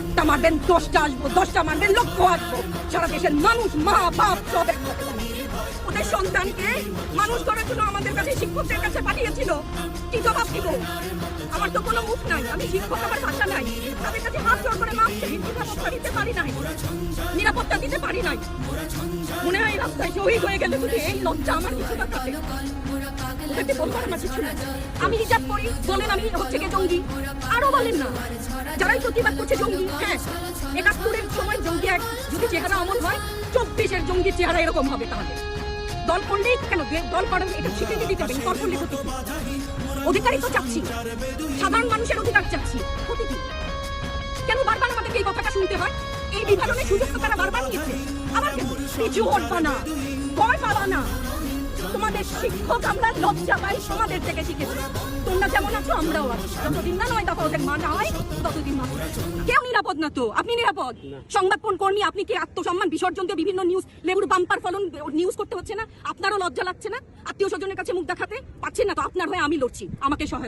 একটা মারবেন 10টা আসবো, 10টা মারবেন লক্ষ আসবো। সারা দেশের মানুষ, মা বাপ সব একসাথে ওদের সন্তানকে মানুষ করার জন্য আমাদের কাছে শিক্ষকদের কাছে পাঠিয়েছিল। কি জবাব দিব? আমার তো কোনো মুখ নাই, আমি শিক্ষক, আমার ভাষা নাই। তাদের কাছে হাত জোড় করে মাপ চাই, নিরাপত্তা দিতে পারি নাই, নিরাপত্তা দিতে পারি নাই। মনে হয় রাস্তায় শহীদ হয়ে গেলে যদি এই লজ্জা আমার কিছু না থাকে। ওদেরকে বলবার আমার কিছু নাই। আমি হিজাব করি বলেন আমি হচ্ছে গিয়ে জঙ্গি, আরো বলেন না যারাই প্রতিবাদ করছে জঙ্গি। হ্যাঁ, 71-এর সময় জঙ্গি এক যদি চেহারা অমল হয়, 24-এর জঙ্গির চেহারা এরকম হবে। তাহলে দল করলেই কেন, দল করেন এটা স্বীকৃতি দিতে হবে। দল করলে ক্ষতি কি? অধিকারই তো চাচ্ছি, সাধারণ মানুষের অধিকার চাচ্ছি। ক্ষতি কি? কেন বারবার আমাদেরকে এই কথাটা শুনতে হয়? এই বিভাজনের সুযোগ তো তারা বারবার নিয়েছে। আবার কেন? কিছু হটবা না, ভয় পাবা না। তোমাদের শিক্ষক আমরা লজ্জা পাই, তোমাদের থেকে শিখেছি। তোমরা যেমন আছো আমরাও আছি। যতদিন না 9 দফা ওদের মানা হয় ততদিন না। কেউ নিরাপদ না তো। আপনি নিরাপদ? সংবাদ কর্মী আপনি কি আত্মসম্মান বিসর্জন দিয়ে বিভিন্ন নিউজ লেবুর বাম্পার ফলন নিউজ করতে হচ্ছে না? আপনারও লজ্জা লাগছে না? আত্মীয় স্বজনের কাছে মুখ দেখাতে পাচ্ছেন না তো? আপনার হয়ে আমি লড়ছি, আমাকে সহায়